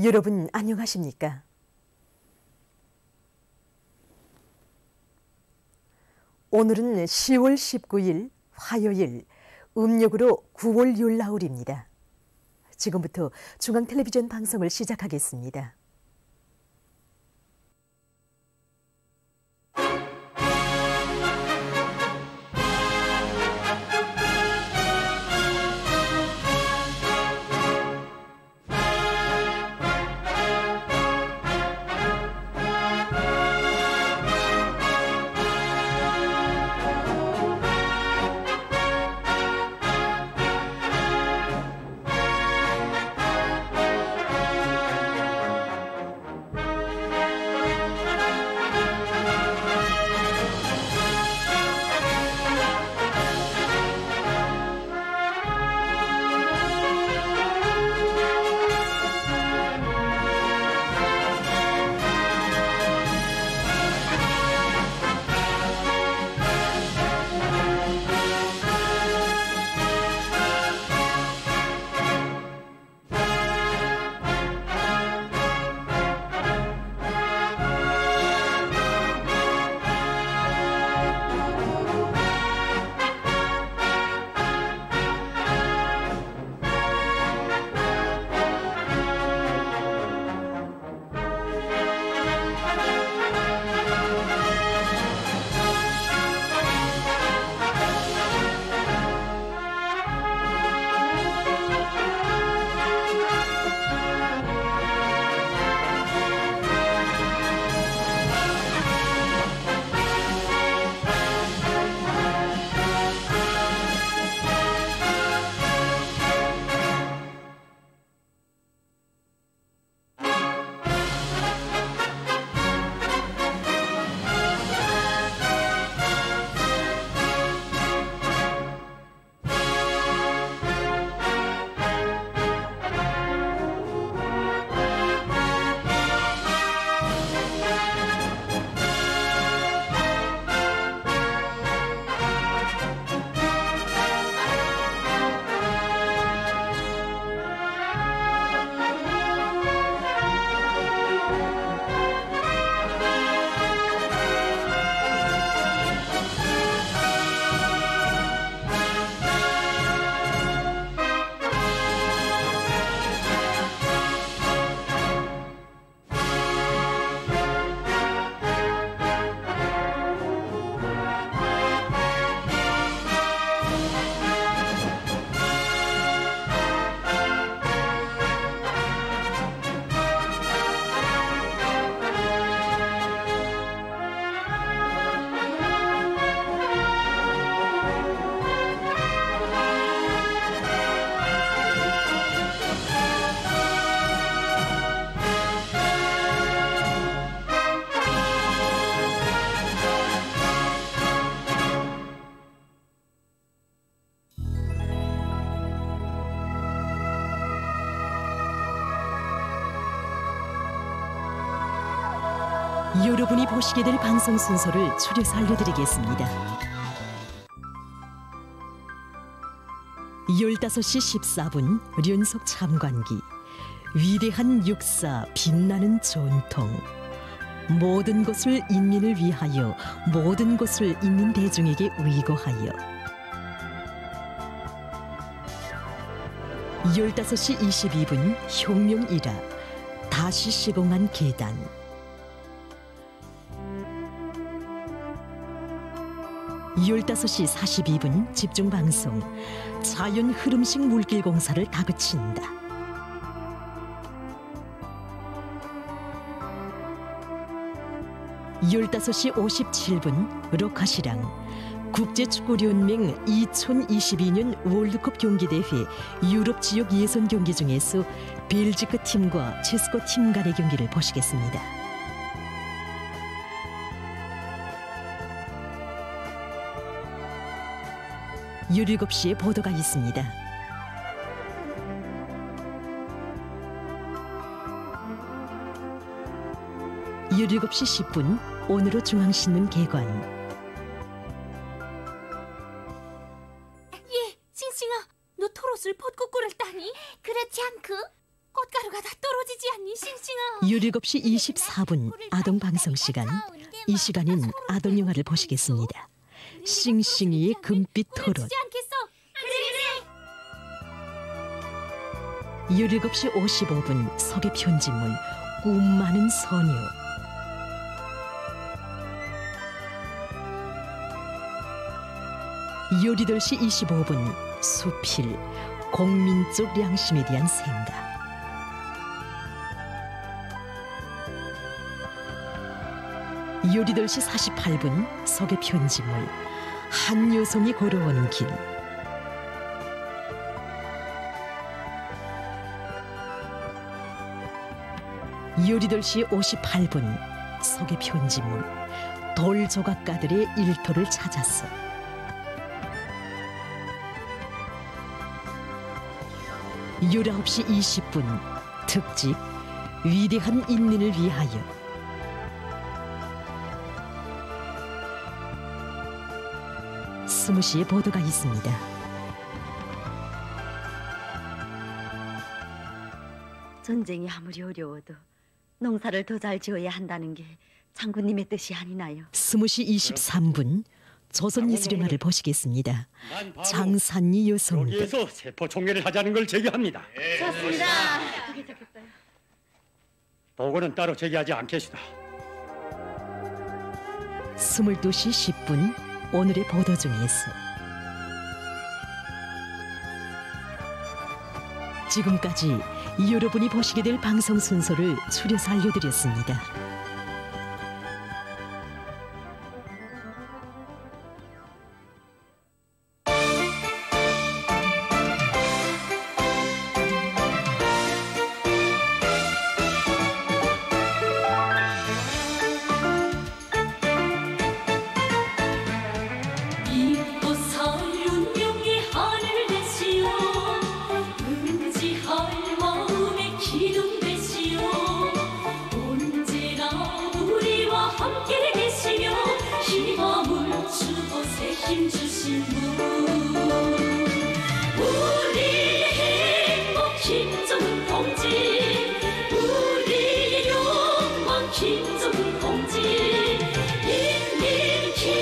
여러분 안녕하십니까? 오늘은 10월 19일 화요일 음력으로 9월 율나흘입니다. 지금부터 중앙텔레비전 방송을 시작하겠습니다. 여러분이 보시게 될 방송 순서를 추려서 알려드리겠습니다. 15시 14분 륜속 참관기, 위대한 역사 빛나는 전통, 모든 것을 인민을 위하여, 모든 것을 인민 대중에게 의거하여. 15시 22분 혁명이라, 다시 시공한 계단. 15시 42분 집중방송, 자연 흐름식 물길 공사를 다그친다. 15시 57분 로카시랑, 국제축구연맹 2022년 월드컵 경기대회 유럽 지역 예선 경기 중에서 벨지크 팀과 체스코 팀 간의 경기를 보시겠습니다. 17시에 보도가 있습니다. 17시 10분 오늘의 중앙신문 개관. 예, 싱싱아, 너 토롯을 벚꽃 꿀을 따니? 그렇지 않고? 꽃가루가 다 떨어져 커지지 않니, 싱싱아? 17시 24분 아동 방송 시간. 이 시간인 아동 영화를 보시겠습니다. 싱싱이의 금빛 토론. 17시 55분 서계 편집물 꿈 많은 소녀. 18시 25분 수필 공민적 양심에 대한 생각. 18시 48분 서계 편집물 한 여성이 걸어오는 길. 18시 58분 서계 편집물 돌조각가들의 일터를 찾았어. 19시 20분 특집 위대한 인민을 위하여. 스무시의 보도가 있습니다. 전쟁이 아무리 어려워도 농사를 더 잘 지어야 한다는 게 장군님의 뜻이 아니나요? 스무시 23분 조선 예술영화를 보시겠습니다. 장산리 여성들. 여기에서 세포 총회를 하자는 걸 제기합니다. 좋습니다. 그게 좋겠어요. 보고는 따로 제기하지 않겠습니다. 22시 10분 오늘의 보도 중에서 지금까지 여러분이 보시게 될 방송 순서를 추려서 알려드렸습니다. 힘주신 분 우리 행복 김정은 동지 우리 영광 김정은 동지 인민끼리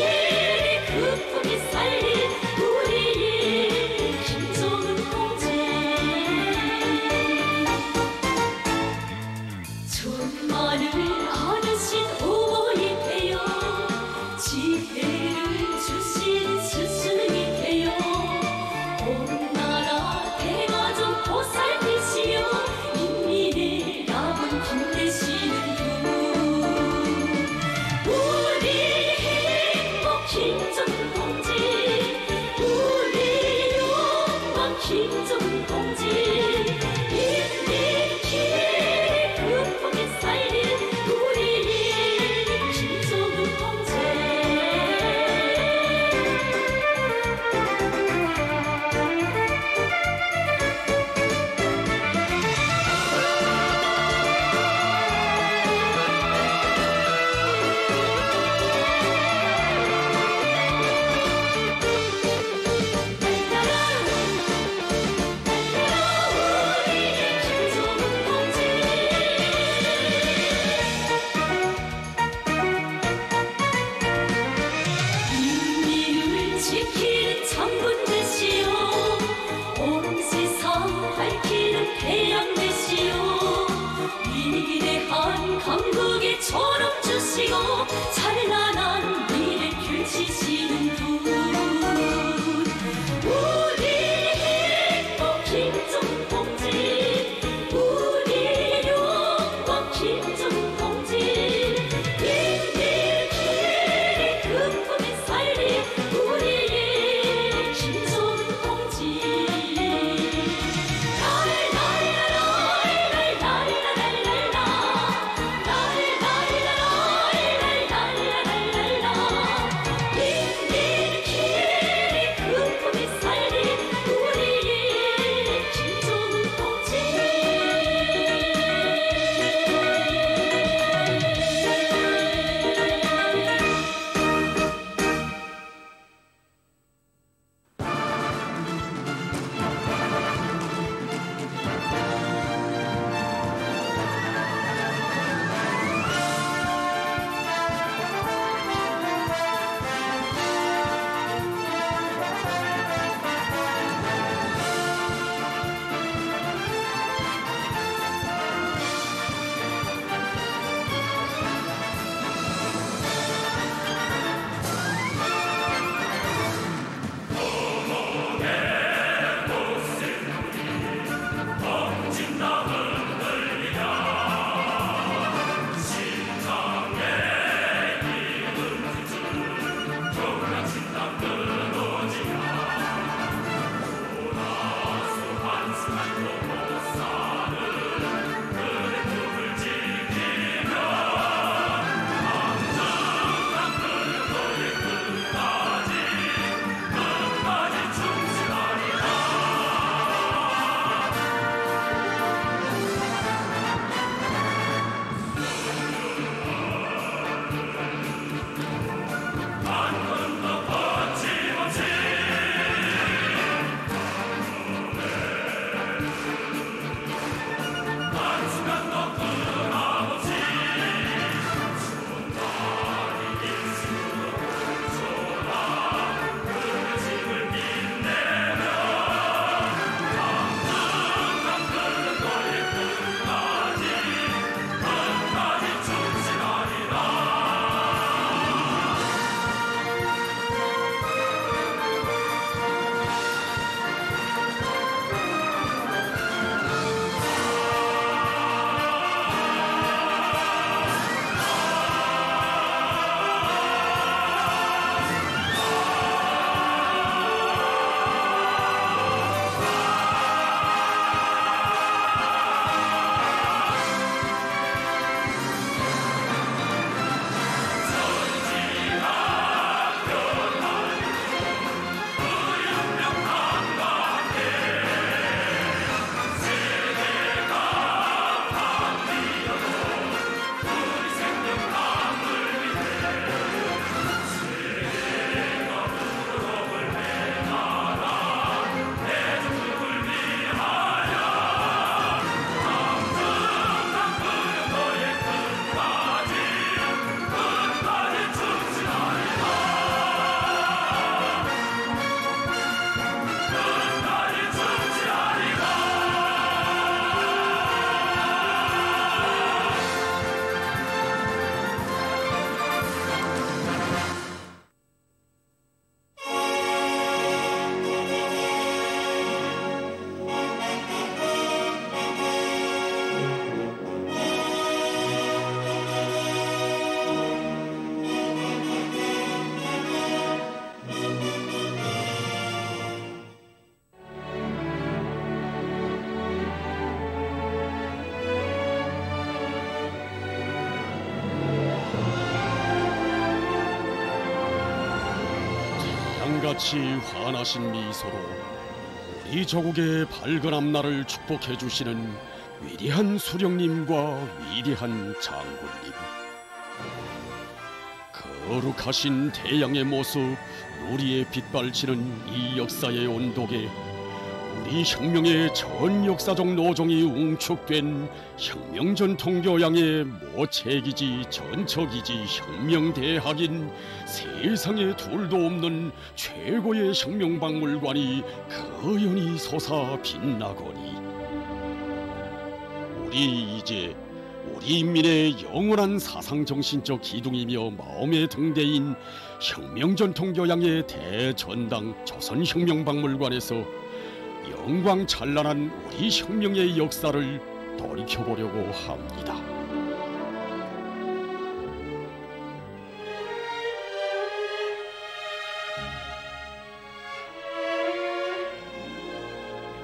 급하게 살린 우리 김정은 동지 천만을 안으신 어머니 되어 지혜를 주신 스승이 되어 온 나라 대가족 보살피시며 인민의 남은 힘내시는 분 우리 행복 김정은 동지 우리 영광 김정은 동지 인민끼리 급하게 살린 우리 김정은 동지 인민을 지키는 장군 되시오 온 세상 밝히는 태양 되시오 위대한 강국의 존엄 주시고 찬란한 미래 펼치시는 분 우리 행복 김정은 동지 우리 영광 김정은 동지 인민끼리 급하게 살린 우리 김정은 동지 인민끼리 급하게 살린 우리 김정은 동지 불같이 환하신 미소로 우리 조국의 밝은 앞날을 축복해 주시는 위대한 수령님과 위대한 장군님, 거룩하신 태양의 모습, 누리에 빛발치는 이 역사의 온도계, 우리 혁명의 전 역사적 노정이 웅축된 혁명전통교양의 모체기지 전처기지 혁명대학인 세상에 둘도 없는 최고의 혁명박물관이 거연히 솟아 빛나거니, 우리 이제 우리 인민의 영원한 사상정신적 기둥이며 마음의 등대인 혁명전통교양의 대전당 조선혁명박물관에서 영광 찬란한 우리 혁명의 역사를 돌이켜보려고 합니다.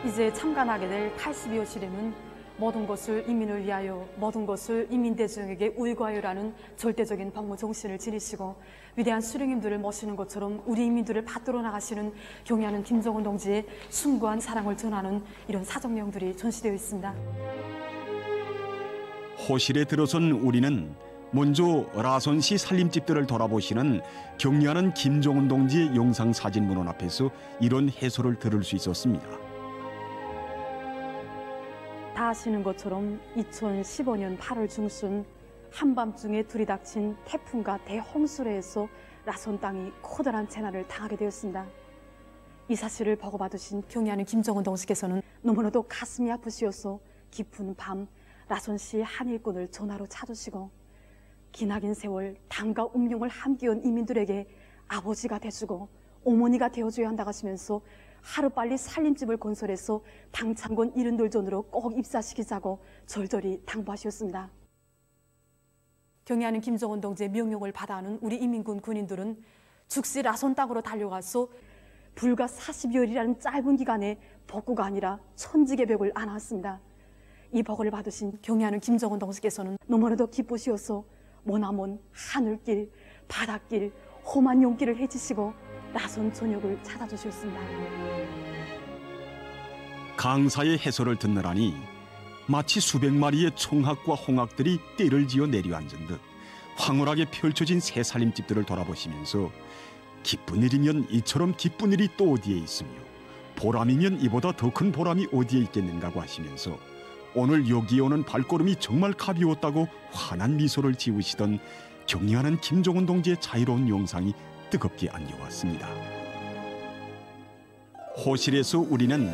이제 참관하게 될 82호 시름은 모든 것을 인민을 위하여 모든 것을 인민대중에게 울과하여라는 절대적인 법무 정신을 지니시고 위대한 수령님들을 모시는 것처럼 우리 인민들을 받들어 나가시는 경의하는 김정은 동지의 숭고한 사랑을 전하는 이런 사정내용들이 전시되어 있습니다. 호실에 들어선 우리는 먼저 라선시 살림집들을 돌아보시는 경의하는 김정은 동지의 영상사진 문헌 앞에서 이런 해설을 들을 수 있었습니다. 다 아시는 것처럼 2015년 8월 중순 한밤중에 들이닥친 태풍과 대홍수로 해서 라선 땅이 커다란 재난을 당하게 되었습니다. 이 사실을 보고받으신 경의하는 김정은 동지께서는 너무나도 가슴이 아프시어서 깊은 밤 라선시 한 일꾼을 전화로 찾으시고 기나긴 세월 당과 음용을 함께한 이민들에게 아버지가 돼주고 어머니가 되어줘야 한다고 하시면서 하루빨리 살림집을 건설해서 당창건 이른돌전으로 꼭 입사시키자고 절절히 당부하셨습니다. 경의하는 김정은 동지의 명령을 받아하는 우리 인민군 군인들은 즉시 라선 땅으로 달려가서 불과 40여일이라는 짧은 기간에 복구가 아니라 천지개벽을 안았습니다. 이 복을 받으신 경의하는 김정은 동지께서는 너무나도 기쁘시어서 머나먼 하늘길, 바닷길, 험한 용길을 헤치시고 라선 전역을 찾아주셨습니다. 강사의 해설을 듣느라니 마치 수백 마리의 총학과 홍학들이 떼를 지어 내려앉은 듯 황홀하게 펼쳐진 새 살림집들을 돌아보시면서 기쁜 일이면 이처럼 기쁜 일이 또 어디에 있으며 보람이면 이보다 더 큰 보람이 어디에 있겠는가고 하시면서 오늘 여기에 오는 발걸음이 정말 가벼웠다고 환한 미소를 지으시던 경의하는 김정은 동지의 자유로운 영상이 뜨겁게 안겨왔습니다. 호실에서 우리는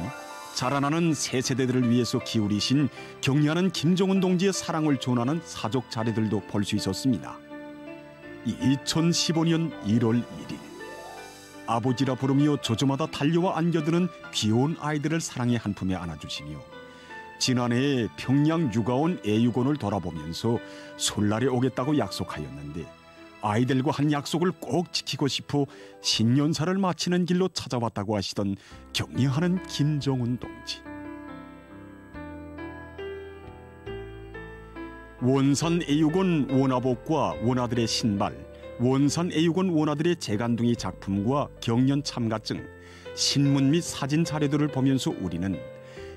자라나는 새 세대들을 위해서 기울이신 경의하는 김정은 동지의 사랑을 전하는 사족 자료들도 볼 수 있었습니다. 2015년 1월 1일 아버지라 부르며 조조마다 달려와 안겨드는 귀여운 아이들을 사랑의 한 품에 안아주시며 지난해에 평양 육아원 애육원을 돌아보면서 설날에 오겠다고 약속하였는데 아이들과 한 약속을 꼭 지키고 싶어 신년사를 마치는 길로 찾아왔다고 하시던 경의하는 김정은 동지. 원산 애육원 원아복과 원아들의 신발, 원산 애육원 원아들의 재간둥이 작품과 경연 참가증, 신문 및 사진 자료들을 보면서 우리는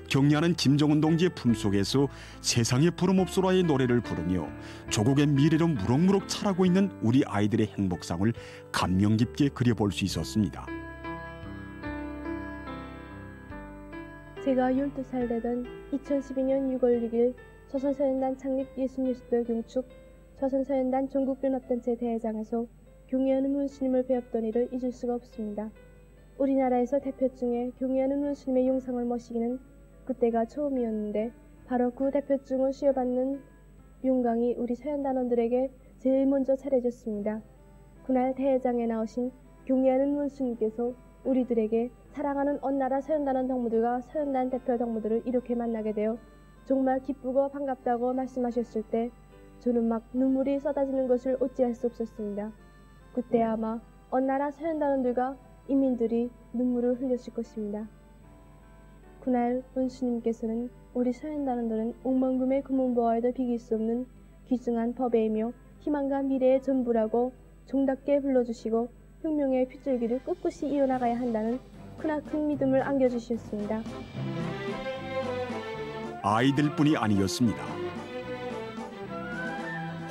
경의하는 김정은 동지의 품속에서 세상의 부름없소라의 노래를 부르며 조국의 미래로 무럭무럭 자라고 있는 우리 아이들의 행복상을 감명 깊게 그려볼 수 있었습니다. 제가 12살 되던 2012년 6월 6일 조선서연단 창립 66돌 경축 조선서연단 전국연합단체 대회장에서 경의하는 원수님을 배웠던 일을 잊을 수가 없습니다. 우리나라에서 대표 중에 경의하는 원수님의 영상을 모시기는 그때가 처음이었는데 바로 그 대표증을 수여받는 영광이 우리 서연단원들에게 제일 먼저 차려졌습니다. 그날 대회장에 나오신 경의하는 원수님께서 우리들에게 사랑하는 언나라 서연단원 동무들과 서연단 대표 동무들을 이렇게 만나게 되어 정말 기쁘고 반갑다고 말씀하셨을 때 저는 막 눈물이 쏟아지는 것을 어찌할 수 없었습니다. 그때 아마 언나라 서연단원들과 인민들이 눈물을 흘렸을 것입니다. 그날 원수님께서는 우리 서연단원들은 억만금의 금은보화에도 비길 수 없는 귀중한 법회이며 희망과 미래의 전부라고 정답게 불러주시고 혁명의 핏줄기를 꿋꿋이 이어나가야 한다는 크나큰 믿음을 안겨주셨습니다. 아이들뿐이 아니었습니다.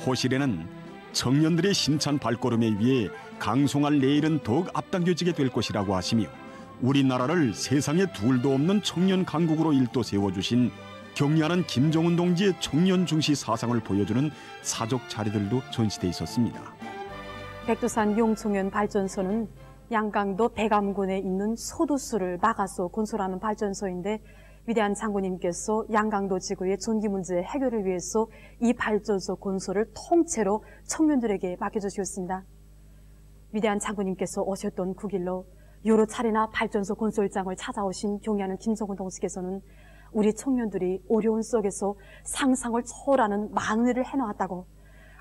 호실에는 청년들의 힘찬 발걸음에 의해 강송할 내일은 더욱 앞당겨지게 될 것이라고 하시며 우리나라를 세상에 둘도 없는 청년 강국으로 일도 세워주신 경리하는 김정은 동지의 청년 중시 사상을 보여주는 사적 자료들도 전시돼 있었습니다. 백두산 용청년 발전소는 양강도 백암군에 있는 소두수를 막아서 건설하는 발전소인데 위대한 장군님께서 양강도 지구의 전기 문제 해결을 위해서 이 발전소 건설을 통째로 청년들에게 맡겨주셨습니다. 위대한 장군님께서 오셨던 그 길로 여러 차례나 발전소 건설장을 찾아오신 경의하는 김정은 동지께서는 우리 청년들이 어려운 속에서 상상을 초월하는 많은 일을 해놓았다고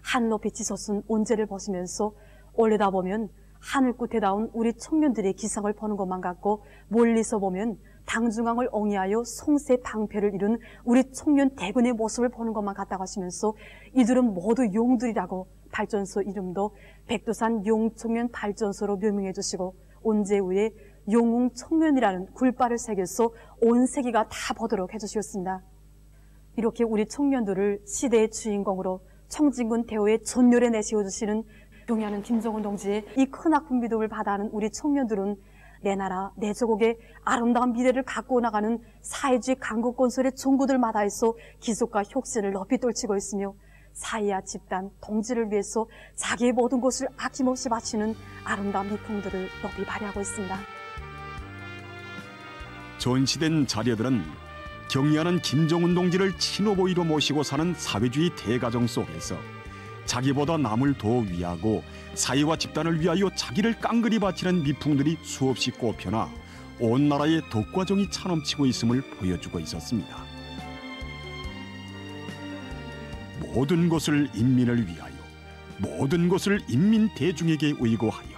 하늘 높이 치솟은 온재를 보시면서 올려다보면 하늘 끝에 닿은 우리 청년들의 기상을 보는 것만 같고 멀리서 보면 당중앙을 옹이하여 송세 방패를 이룬 우리 청년 대군의 모습을 보는 것만 같다고 하시면서 이들은 모두 용들이라고 발전소 이름도 백두산 용청년 발전소로 명명해 주시고 온재 위에 용웅청년이라는 굴발을 새겨서 온 세계가 다 보도록 해주셨습니다. 이렇게 우리 청년들을 시대의 주인공으로 청진군 대우의 전열에 내세워주시는 경의하는 김정은 동지의 이 크나큰 믿음을 받아하는 우리 청년들은 내 나라, 내 조국의 아름다운 미래를 갖고 나가는 사회주의 강국 건설의 종구들마다에서 기속과 혁신을 높이 떨치고 있으며 사회와 집단, 동지를 위해서 자기의 모든 것을 아낌없이 바치는 아름다운 미풍들을 높이 발휘하고 있습니다. 전시된 자료들은 경의하는 김정은 동지를 친오보이로 모시고 사는 사회주의 대가정 속에서 자기보다 남을 더 위하고 사회와 집단을 위하여 자기를 깡그리 바치는 미풍들이 수없이 꼽혀나 온 나라에 덕과 정이 차넘치고 있음을 보여주고 있었습니다. 모든 것을 인민을 위하여, 모든 것을 인민 대중에게 의고하여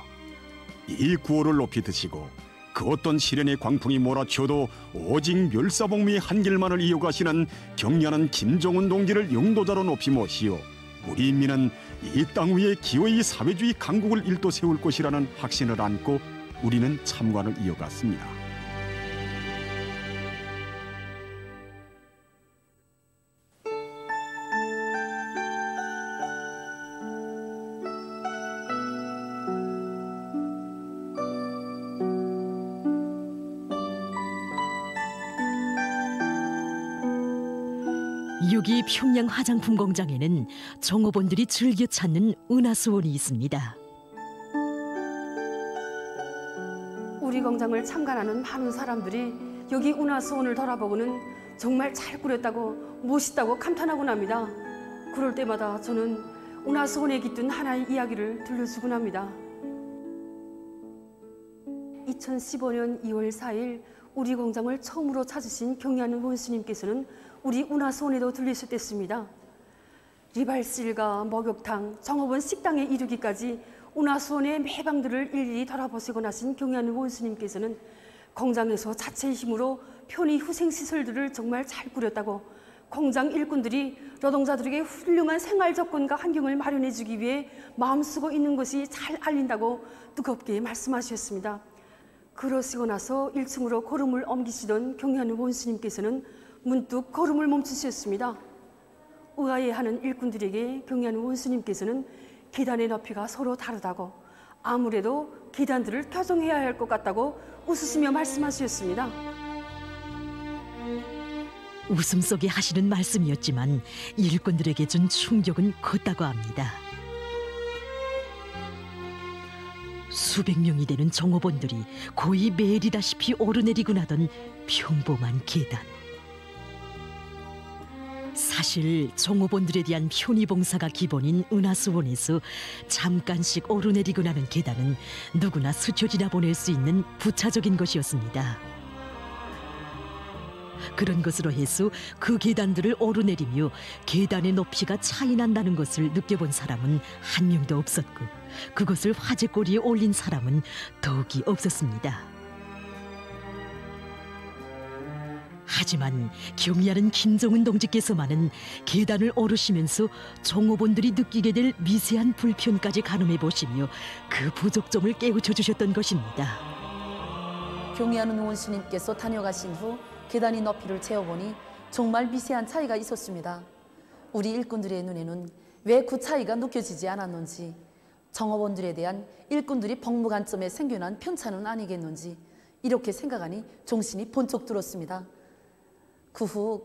이 구호를 높이 드시고 그 어떤 시련의 광풍이 몰아쳐도 오직 멸사복미의 한 길만을 이어가시는 경의하는 김정은 동지를 영도자로 높이 모시어 우리 인민은 이 땅 위에 기어이 사회주의 강국을 일도 세울 것이라는 확신을 안고 우리는 참관을 이어갔습니다. 여기 평양 화장품 공장에는 종업원들이 즐겨 찾는 은하수원이 있습니다. 우리 공장을 참관하는 많은 사람들이 여기 은하수원을 돌아보고는 정말 잘 꾸렸다고 멋있다고 감탄하곤 합니다. 그럴 때마다 저는 은하수원에 깃든 하나의 이야기를 들려주곤 합니다. 2015년 2월 4일 우리 공장을 처음으로 찾으신 경의하는 원수님께서는 우리 은하수원에도 들리셨댔습니다. 리발실과 목욕탕, 종업원 식당에 이르기까지 은하수원의 매방들을 일일이 돌아보시고 나신 경의하는 원수님께서는 공장에서 자체의 힘으로 편의 후생시설들을 정말 잘 꾸렸다고 공장 일꾼들이 노동자들에게 훌륭한 생활 조건과 환경을 마련해 주기 위해 마음쓰고 있는 것이 잘 알린다고 뜨겁게 말씀하셨습니다. 그러시고 나서 1층으로 걸음을 옮기시던 경의하는 원수님께서는 문득 걸음을 멈추셨습니다. 의아해하는 일꾼들에게 경의하는 원수님께서는 계단의 높이가 서로 다르다고 아무래도 계단들을 교정해야 할 것 같다고 웃으시며 말씀하셨습니다. 웃음 속에 하시는 말씀이었지만 일꾼들에게 준 충격은 컸다고 합니다. 수백 명이 되는 종업원들이 거의 매일이다시피 오르내리곤 하던 평범한 계단. 사실 종업원들에 대한 편의봉사가 기본인 은하수원에서 잠깐씩 오르내리곤 하는 계단은 누구나 스쳐 지나보낼 수 있는 부차적인 것이었습니다. 그런 것으로 해서 그 계단들을 오르내리며 계단의 높이가 차이 난다는 것을 느껴본 사람은 한 명도 없었고 그것을 화제거리에 올린 사람은 더욱이 없었습니다. 하지만 경의하는 김정은 동지께서만은 계단을 오르시면서 종업원들이 느끼게 될 미세한 불편까지 가늠해 보시며 그 부족점을 깨우쳐 주셨던 것입니다. 경의하는 원수님께서 다녀가신 후 계단의 높이를 재어보니 정말 미세한 차이가 있었습니다. 우리 일꾼들의 눈에는 왜 그 차이가 느껴지지 않았는지, 정업원들에 대한 일꾼들이 복무관점에 생겨난 편차는 아니겠는지 이렇게 생각하니 정신이 번쩍 들었습니다. 그 후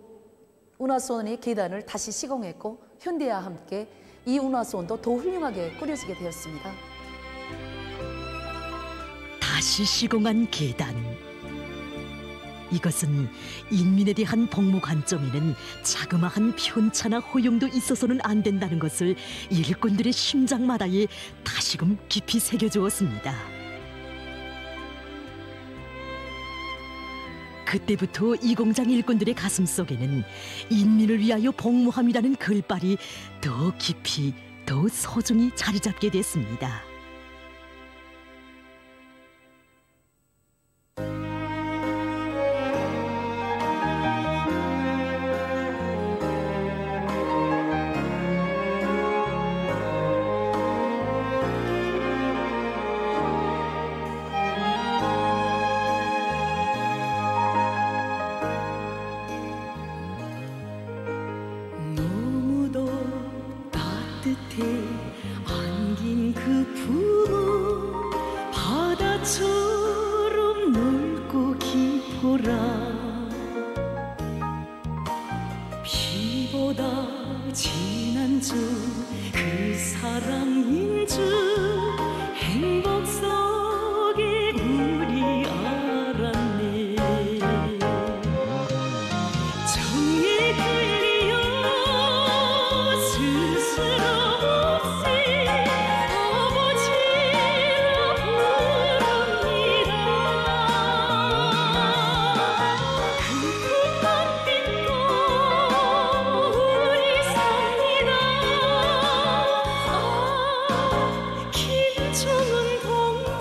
운하수원의 계단을 다시 시공했고 현대와 함께 이 운하수원도 더 훌륭하게 꾸려지게 되었습니다. 다시 시공한 계단. 이것은 인민에 대한 복무 관점에는 자그마한 편차나 허용도 있어서는 안 된다는 것을 일꾼들의 심장마다에 다시금 깊이 새겨주었습니다. 그때부터 이 공장 일꾼들의 가슴 속에는 인민을 위하여 복무함이라는 글발이 더 깊이, 더 소중히 자리 잡게 됐습니다. 안긴 그 품은 바다처럼 넓고 깊어라. 피보다 진한 줄 그 사랑인 줄 행복 속에 우리 알았네. 정이 들리어 스스로 김정은 동지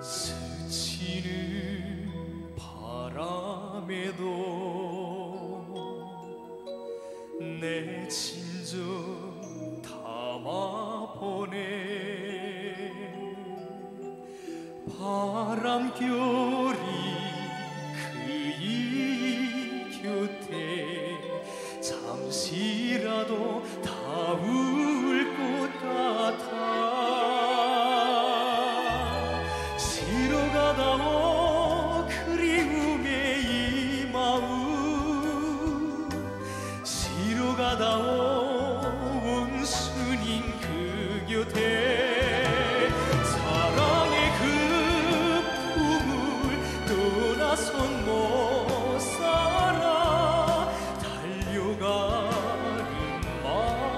스치는 바람에도 내 진정 담아보네. 바람결이 그이 곁에 잠시라도 닿을 것 같아. 시러가다오 그리움의 이 마음, 시러가다오 온순인 그 곁에 사랑의 그 품을 떠나선 못 살아. 달려가는 마음아.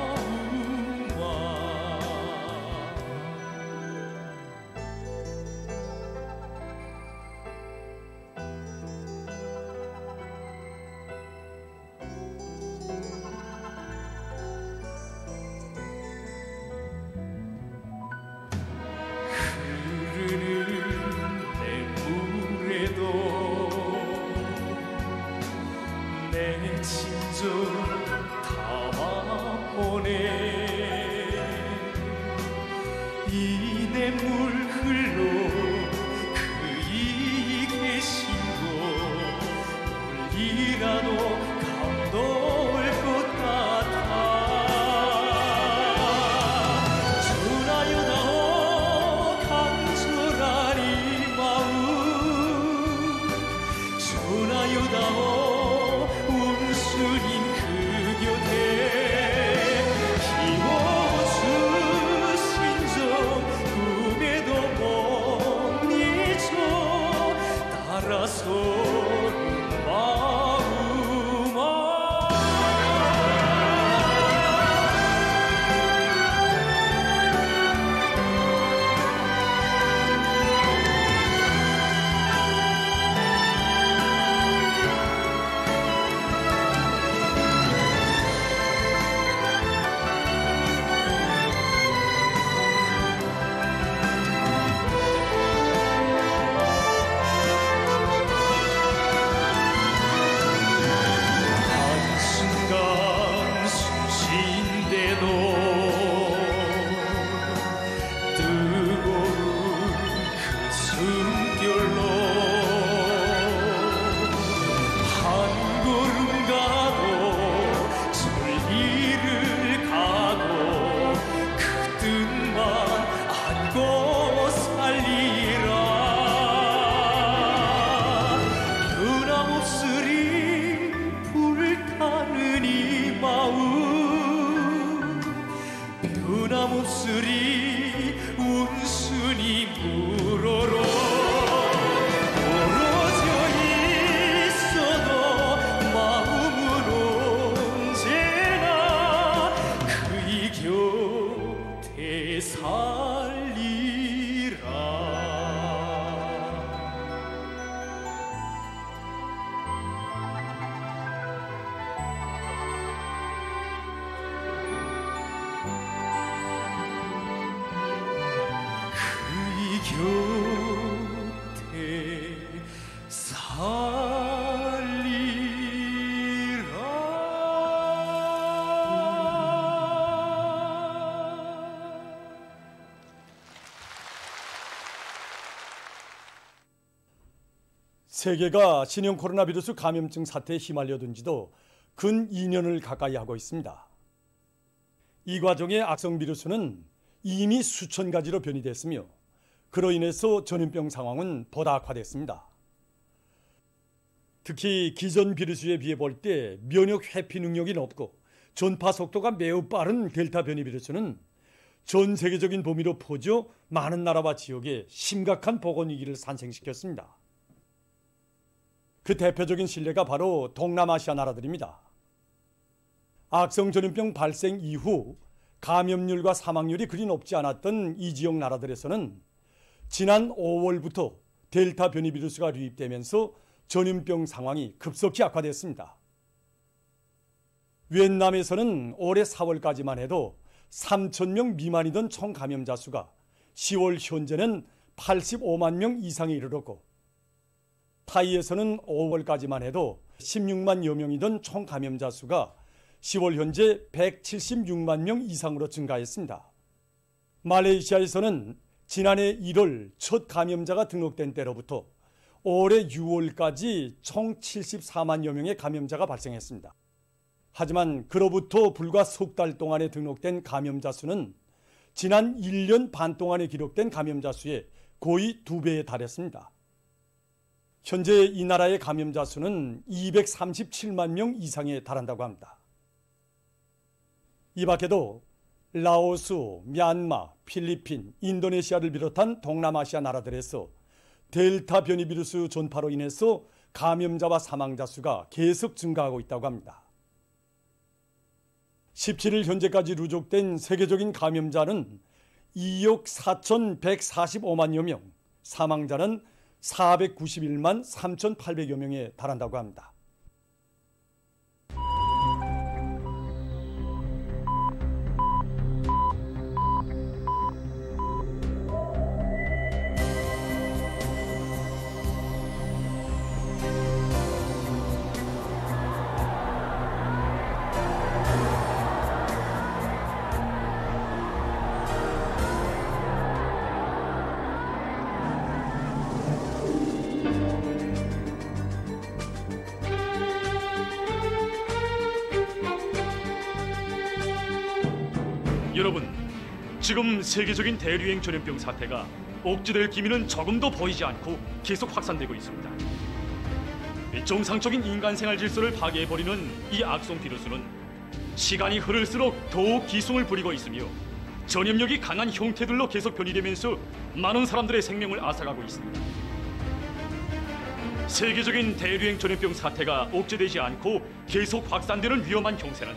흐르는 냇물에도 내 진정 담아보네. 이 냇물 흘러 그이 계신 곳 물이라도 감동할 것 같아. 전하여다오 간절한 이 마음, 전하여다오 온순인 그 곁에 키워주신 적 꿈에도 못 잊어. 따라서는 마음아. 한순간 숨쉰데도 뜨거운 그 숨결로 한 걸음 가도 절길을 가도 그 뜻만 안고 살리라. 변함없으리 불타는 이 마음, 변함없으리 온순히 물어로. 멀어져 있어도 마음은 언제나 그이 곁에 살리라. 그이 곁에 살리라. 세계가 신형 코로나 바이러스 감염증 사태에 휘말려든 지도 근 2년을 가까이 하고 있습니다. 이 과정에 악성 바이러스는 이미 수천 가지로 변이됐으며 그로 인해서 전염병 상황은 보다 악화됐습니다. 특히 기존 바이러스에 비해 볼 때 면역 회피 능력이 높고 전파 속도가 매우 빠른 델타 변이 바이러스는 전 세계적인 범위로 퍼져 많은 나라와 지역에 심각한 보건 위기를 산생시켰습니다. 그 대표적인 신뢰가 바로 동남아시아 나라들입니다. 악성 전염병 발생 이후 감염률과 사망률이 그리 높지 않았던 이 지역 나라들에서는 지난 5월부터 델타 변이 바이러스가 유입되면서 전염병 상황이 급속히 악화됐습니다. 위엔남에서는 올해 4월까지만 해도 3,000명 미만이던 총 감염자 수가 10월 현재는 85만 명 이상에 이르렀고 타이에서는 5월까지만 해도 16만여 명이던 총 감염자 수가 10월 현재 176만 명 이상으로 증가했습니다. 말레이시아에서는 지난해 1월 첫 감염자가 등록된 때로부터 올해 6월까지 총 74만여 명의 감염자가 발생했습니다. 하지만 그로부터 불과 석 달 동안에 등록된 감염자 수는 지난 1년 반 동안에 기록된 감염자 수의 거의 2배에 달했습니다. 현재 이 나라의 감염자 수는 237만 명 이상에 달한다고 합니다. 이 밖에도 라오스, 미얀마, 필리핀, 인도네시아를 비롯한 동남아시아 나라들에서 델타 변이 비루스 전파로 인해서 감염자와 사망자 수가 계속 증가하고 있다고 합니다. 17일 현재까지 누적된 세계적인 감염자는 2억 4,145만여 명, 사망자는 491만 3,800여 명에 달한다고 합니다. 여러분, 지금 세계적인 대유행 전염병 사태가 억제될 기미는 조금도 보이지 않고 계속 확산되고 있습니다. 정상적인 인간 생활 질서를 파괴해버리는 이 악성 비루스는 시간이 흐를수록 더욱 기승을 부리고 있으며 전염력이 강한 형태들로 계속 변이되면서 많은 사람들의 생명을 앗아가고 있습니다. 세계적인 대유행 전염병 사태가 억제되지 않고 계속 확산되는 위험한 형세는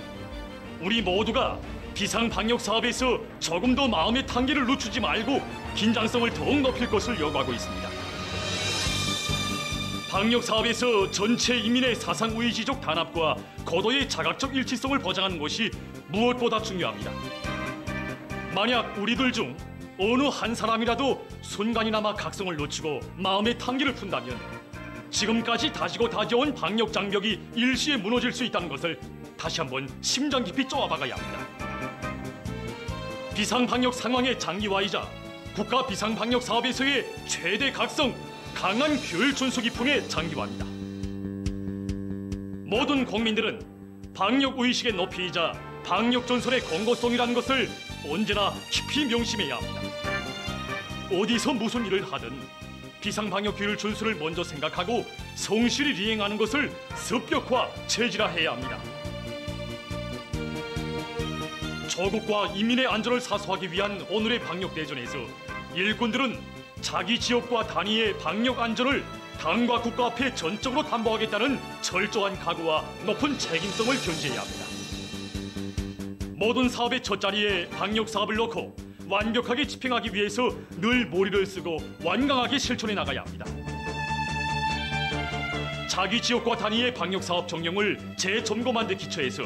우리 모두가 비상방역 사업에서 조금 더 마음의 tan계를 늦추지 말고 긴장성을 더욱 높일 것을 요구하고 있습니다. 방역 사업에서 전체 인민의 사상우위지적 단합과 고도의 자각적 일치성을 보장하는 것이 무엇보다 중요합니다. 만약 우리들 중 어느 한 사람이라도 순간이나마 각성을 놓치고 마음의 tan계를 푼다면 지금까지 다지고 다져온 방역 장벽이 일시에 무너질 수 있다는 것을 다시 한번 심장 깊이 쪼아박아야 합니다. 비상방역 상황의 장기화이자 국가 비상방역 사업에서의 최대 각성, 강한 규율 준수 기풍의 장기화입니다. 모든 국민들은 방역 의식의 높이이자 방역 전선의 공고성이라는 것을 언제나 깊이 명심해야 합니다. 어디서 무슨 일을 하든 비상방역 규율 준수를 먼저 생각하고 성실히 이행하는 것을 습격화, 체질화해야 합니다. 조국과 인민의 안전을 사수하기 위한 오늘의 방역대전에서 일꾼들은 자기 지역과 단위의 방역 안전을 당과 국가 앞에 전적으로 담보하겠다는 철저한 각오와 높은 책임성을 견지해야 합니다. 모든 사업의 첫자리에 방역 사업을 놓고 완벽하게 집행하기 위해서 늘 머리를 쓰고 완강하게 실천해 나가야 합니다. 자기 지역과 단위의 방역 사업 정령을 재점검한 데 기초해서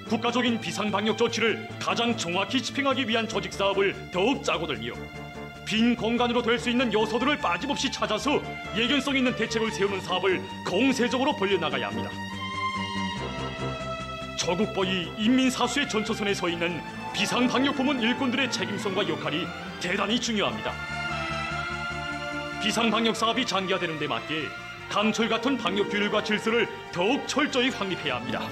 국가적인 비상방역 조치를 가장 정확히 집행하기 위한 조직 사업을 더욱 짜고들며 빈 공간으로 될 수 있는 요소들을 빠짐없이 찾아서 예견성 있는 대책을 세우는 사업을 공세적으로 벌려나가야 합니다. 조국보위 인민사수의 전초선에 서 있는 비상방역부문 일꾼들의 책임성과 역할이 대단히 중요합니다. 비상방역 사업이 장기화되는 데 맞게 강철 같은 방역 규율과 질서를 더욱 철저히 확립해야 합니다.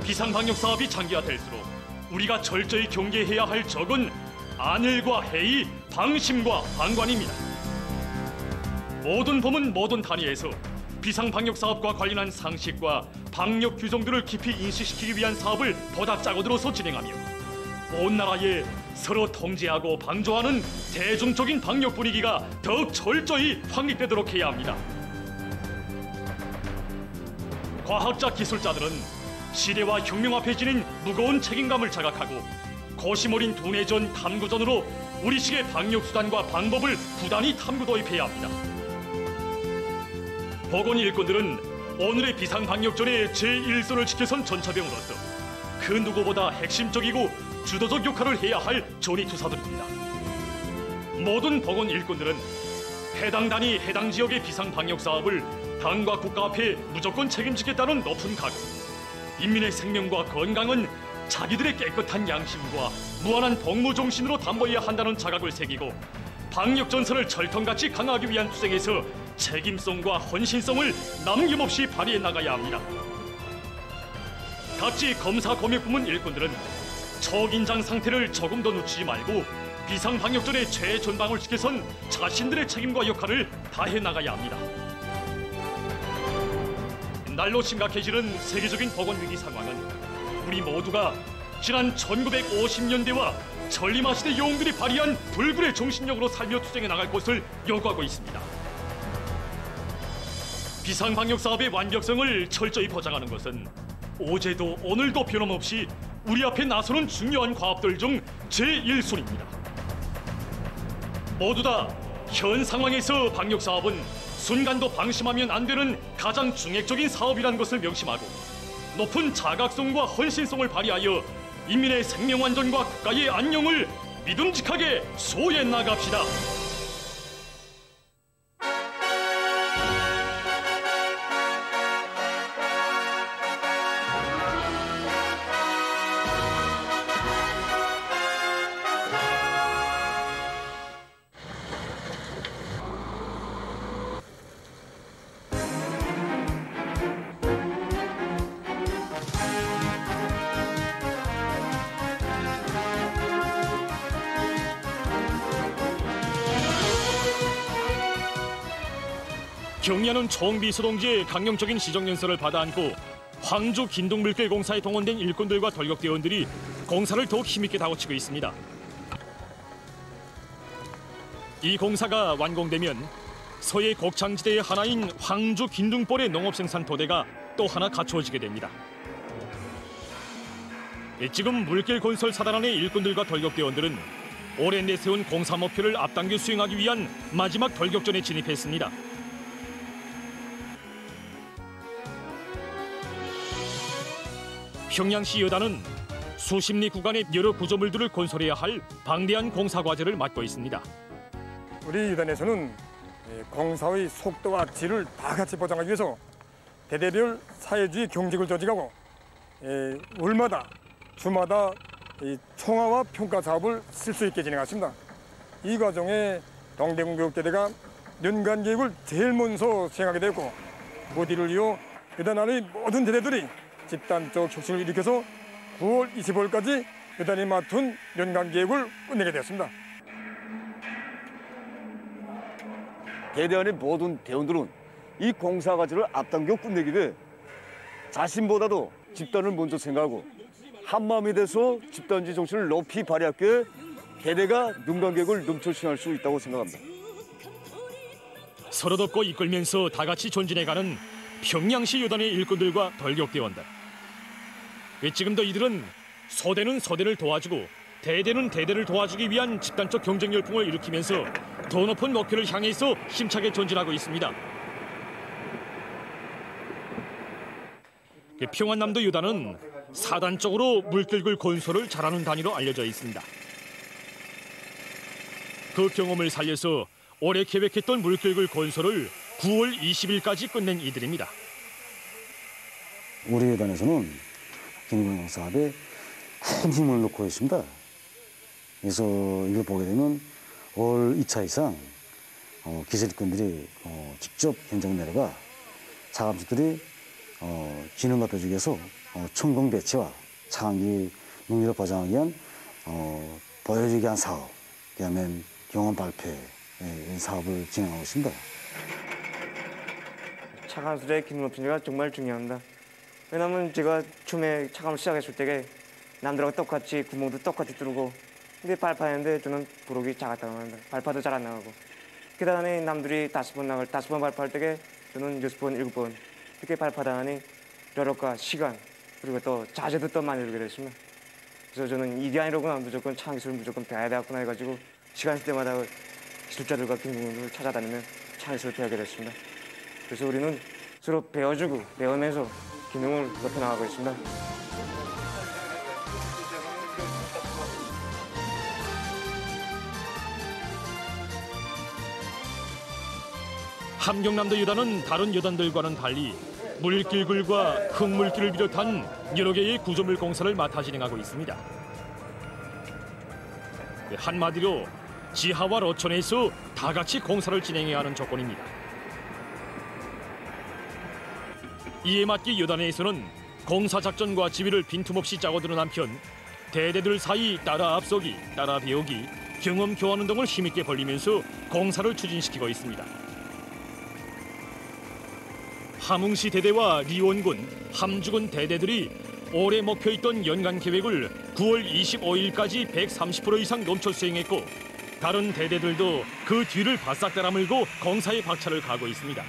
비상방역 사업이 장기화될수록 우리가 철저히 경계해야 할 적은 안일과 해이, 방심과 방관입니다. 모든 부문 모든 단위에서 비상방역 사업과 관련한 상식과 방역 규정들을 깊이 인식시키기 위한 사업을 보다 짜고들어서 진행하며 온 나라에 서로 통제하고 방조하는 대중적인 방역 분위기가 더욱 철저히 확립되도록 해야 합니다. 과학자 기술자들은 시대와 혁명 앞에 지닌 무거운 책임감을 자각하고 고심어린 두뇌전, 탐구전으로 우리식의 방역수단과 방법을 부단히 탐구 도입해야 합니다. 보건 일꾼들은 오늘의 비상방역전의 제1선을 지켜선 전차병으로서 그 누구보다 핵심적이고 주도적 역할을 해야 할 전위투사들입니다. 모든 보건 일꾼들은 해당 단위 해당 지역의 비상 방역 사업을 당과 국가 앞에 무조건 책임지겠다는 높은 각오, 인민의 생명과 건강은 자기들의 깨끗한 양심과 무한한 복무 정신으로 담보해야 한다는 자각을 새기고 방역 전선을 철통같이 강화하기 위한 투쟁에서 책임성과 헌신성을 남김없이 발휘해 나가야 합니다. 각지 검사 검역 부문 일꾼들은 초긴장 상태를 조금 더 늦추지 말고 비상 방역 전에 최전방을 지켜선 자신들의 책임과 역할을 다해 나가야 합니다. 날로 심각해지는 세계적인 보건 위기 상황은 우리 모두가 지난 1950년대와 전림하시대 영웅들이 발휘한 불굴의 정신력으로 살며 투쟁해 나갈 것을 요구하고 있습니다. 비상 방역 사업의 완벽성을 철저히 보장하는 것은 어제도 오늘도 변함없이 우리 앞에 나서는 중요한 과업들 중 제1순위입니다. 모두 다 현 상황에서 방역 사업은 순간도 방심하면 안 되는 가장 중액적인 사업이라는 것을 명심하고 높은 자각성과 헌신성을 발휘하여 인민의 생명 안전과 국가의 안녕을 믿음직하게 수호해 나갑시다. 경리하는 총비서동지의 강령적인 시정연설을 받아안고 황주 긴둥물길 공사에 동원된 일꾼들과 돌격대원들이 공사를 더욱 힘있게 다워치고 있습니다. 이 공사가 완공되면 서해 곡창지대의 하나인 황주 긴둥볼의 농업생산 토대가 또 하나 갖추어지게 됩니다. 지금 물길 건설 사단안의 일꾼들과 돌격대원들은 올해 내세운 공사 목표를 앞당겨 수행하기 위한 마지막 돌격전에 진입했습니다. 평양시 여단은 수십 리 구간의 여러 구조물들을 건설해야 할 방대한 공사 과제를 맡고 있습니다. 우리 여단에서는 공사의 속도와 질을 다 같이 보장하기 위해서 대대별 사회주의 경직을 조직하고 월마다 주마다 총화와 평가 사업을 쓸 수 있게 진행했습니다. 이 과정에 동대문교육대대가 연간 계획을 제일 먼저 시행하게 되었고 그 뒤를 이어 여단 안의 모든 대대들이 집단적 혁신을 일으켜서 9월 25일까지 여단이 맡은 연간 계획을 끝내게 되었습니다. 대대안의 모든 대원들은 이 공사 과제를 앞당겨 끝내기 위해 자신보다도 집단을 먼저 생각하고 한마음이 돼서 집단주의 정신을 높이 발휘하기에 대대가 연간 계획을 넘쳐시할 수 있다고 생각합니다. 서로 돕고 이끌면서 다 같이 전진해가는 평양시 여단의 일꾼들과 돌격대원들. 지금도 이들은 소대는 소대를 도와주고 대대는 대대를 도와주기 위한 집단적 경쟁 열풍을 일으키면서 더 높은 목표를 향해서 힘차게 전진하고 있습니다. 평안남도 여단은 사단적으로 물길굴 건설을 잘하는 단위로 알려져 있습니다. 그 경험을 살려서 올해 계획했던 물길굴 건설을 9월 20일까지 끝낸 이들입니다. 우리 여단에서는 긴gung 사업에 큰 힘을 놓고 있습니다. 그래서 이걸 보게 되면 올 2차 이상 기술꾼들이 직접 현장 내려가 차감식들이 기능 높여주기 위해서 천공 배치와 차관기 농지를 보장하기 위한 보여주기 위한 사업, 그다음에 경험 발표 이런 사업을 진행하고 있습니다. 차관술의 기능 높이기가 정말 중요합니다. 왜냐하면 제가 처음에 차감을 시작했을 때 남들하고 똑같이 구멍도 똑같이 뚫고 근데 발파했는데 저는 부록이 작았다고 합니다. 발파도 잘 안 나가고 그 다음에 남들이 5번 발파할 때 저는 6번, 7번 이렇게 발파하니 노력과 시간 그리고 또 자제도 또 많이 들게 됐습니다. 그래서 저는 이게 아니라구나 무조건 창기술을 무조건 배워야 되겠구나 해가지고 시간 쓸 때마다 기술자들과 긴구를 찾아다니며 창기술을 배우게 됐습니다. 그래서 우리는 서로 배워주고 배우면서 기능을 높여나가고 있습니다. 함경남도 여단은 다른 여단들과는 달리 물길굴과 흙물길을 비롯한 여러 개의 구조물 공사를 맡아 진행하고 있습니다. 한마디로 지하와 러천에서 다 같이 공사를 진행해야 하는 조건입니다. 이에 맞게 여단에서는 공사 작전과 지휘를 빈틈없이 짜고드는 한편 대대들 사이 따라 앞서기, 따라 배우기, 경험 교환 등을 힘있게 벌리면서 공사를 추진시키고 있습니다. 함흥시 대대와 리원군, 함주군 대대들이 올해 목표했던 연간 계획을 9월 25일까지 130% 이상 넘쳐 수행했고 다른 대대들도 그 뒤를 바싹 따라밀고 공사에 박차를 가하고 있습니다.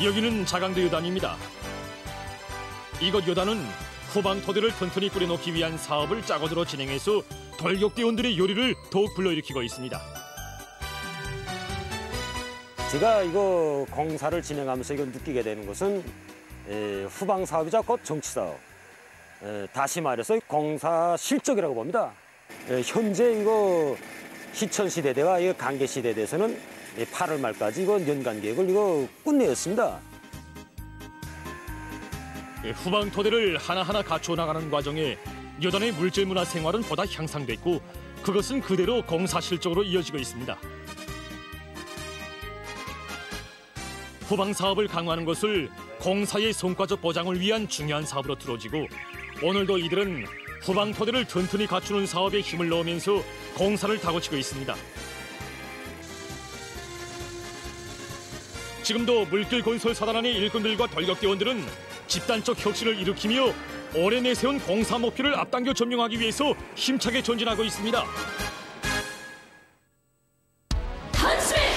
여기는 자강도 요단입니다. 이곳 요단은 후방 토대를 튼튼히 꾸려놓기 위한 사업을 짜고들어 진행해서 돌격대원들의 요리를 더욱 불러일으키고 있습니다. 제가 이거 공사를 진행하면서 이거 느끼게 되는 것은 후방 사업이자 곧 정치 사업. 다시 말해서 공사 실적이라고 봅니다. 현재 이거 희천시 대대와 이 강계시 대대에서는 8월 말까지 이거 연간 계획을 이거 끝내었습니다. 후방 토대를 하나하나 갖추어 나가는 과정에 여단의 물질 문화 생활은 보다 향상됐고 그것은 그대로 공사 실적으로 이어지고 있습니다. 후방 사업을 강화하는 것을 공사의 성과적 보장을 위한 중요한 사업으로 들어지고 오늘도 이들은 후방 토대를 튼튼히 갖추는 사업에 힘을 넣으면서 공사를 다고치고 있습니다. 지금도 물길 건설 사단안의 일꾼들과 돌격대원들은 집단적 혁신을 일으키며 올해 내세운 공사 목표를 앞당겨 점령하기 위해서 힘차게 전진하고 있습니다. 한수민!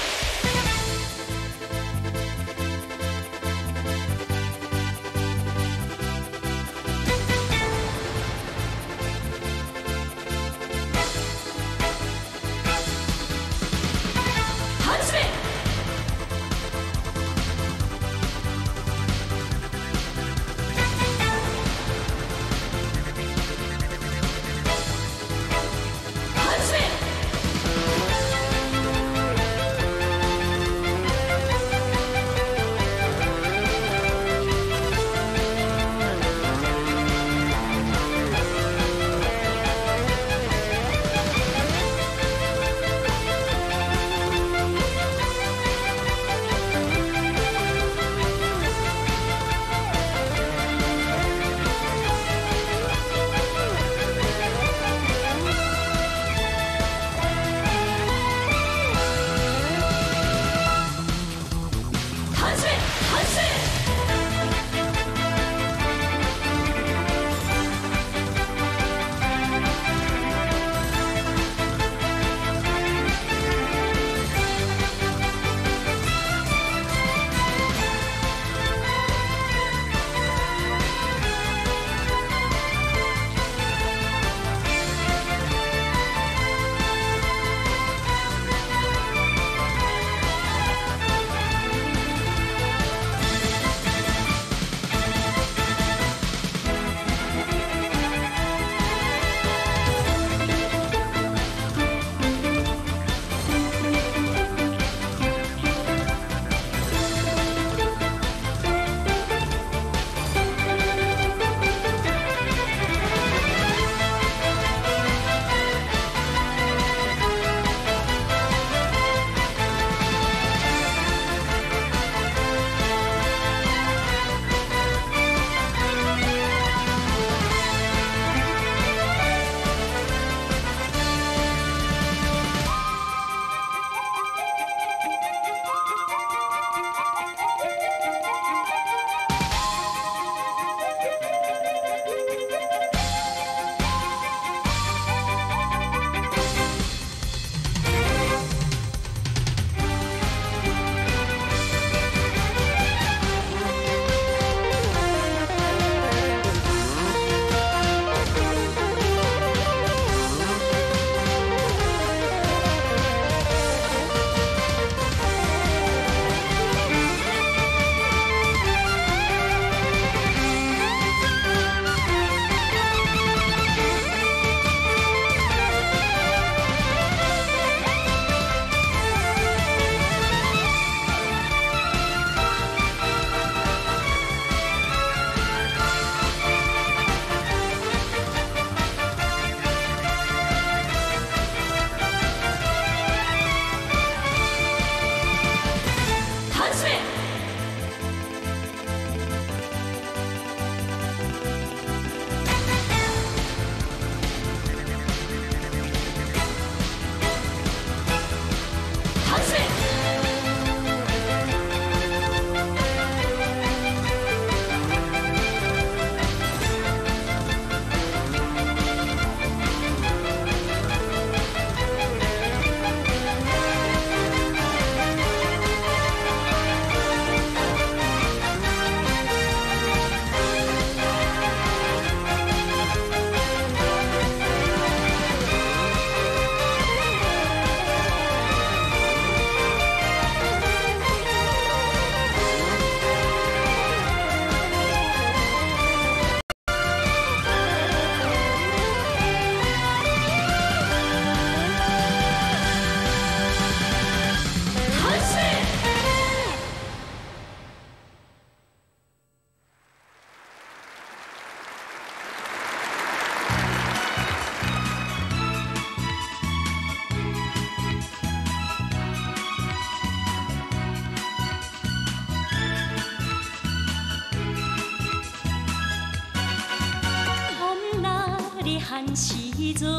한 시절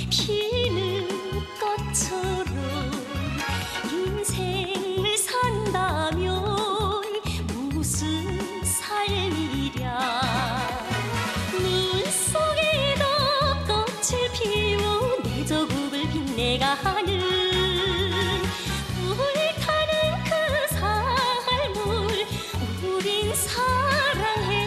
피는 꽃처럼 인생을 산다면 무슨 삶이랴. 눈 속에도 꽃을 피워 내 조국을 빛내가는 불타는 그 삶을 우린 사랑해.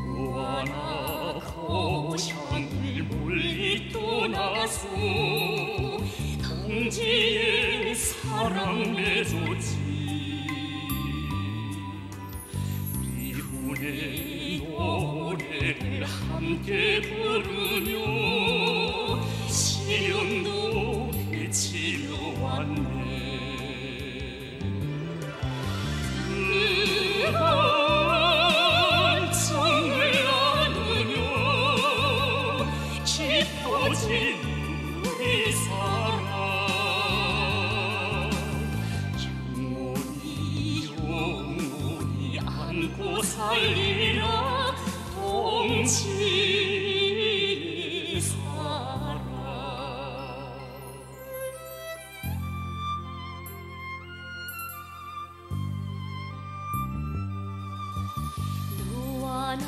너와 나 고향을 멀리 떠나서 당지에 사랑 맺었지. 미훈의 노래를 함께 부르며 시련도 헤치며 왔네. 뜨거운 정을 나누며 깊어진 우리 사랑 영원히 안고 살리라 동지의 사랑. 너와 나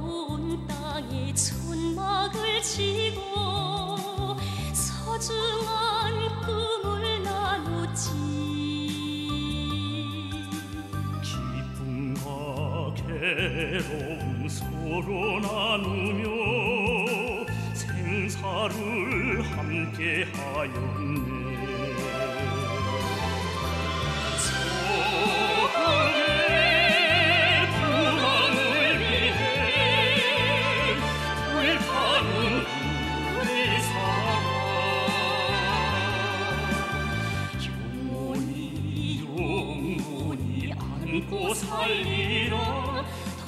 온 땅에 천막을 치고 소중한 꿈을 나눴지. 기쁨과 괴로움 서로 나누며 생사를 함께 하였네. 안고 살리라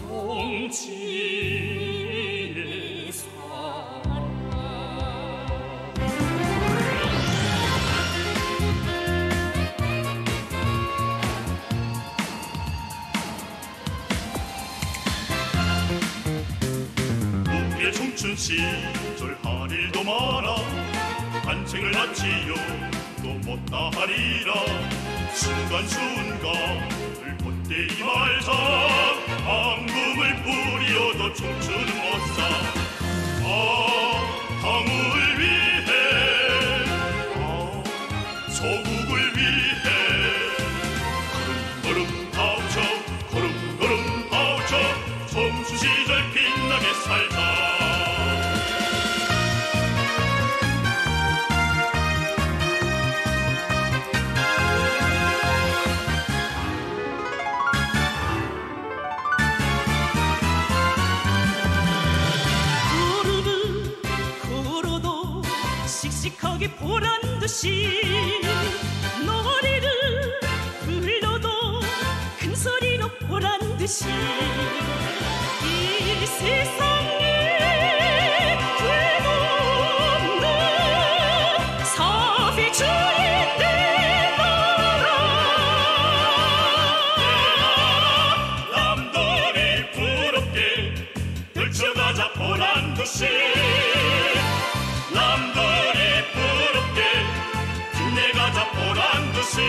동지의 사랑. 우리의 청춘 시절 할 일도 많아. 한생을 바치려 또 못다 하리라. 순간순간 헛되이 말자. 앙금을 뿌리어도 춤추는 못사. 당을 위해 조국을 위해 걸음걸음 하우쳐 걸음걸음 하우쳐 청춘 시절 빛나게 살자. 씩씩하게 보란 듯이 노래를 불러도 큰 소리로 보란 듯이 이 세상에 죄도 없는 사회주의 내 나라. 남들이 부럽게 들쳐가자 보란 듯이 남들이 부럽게 빛내가자 보란 듯이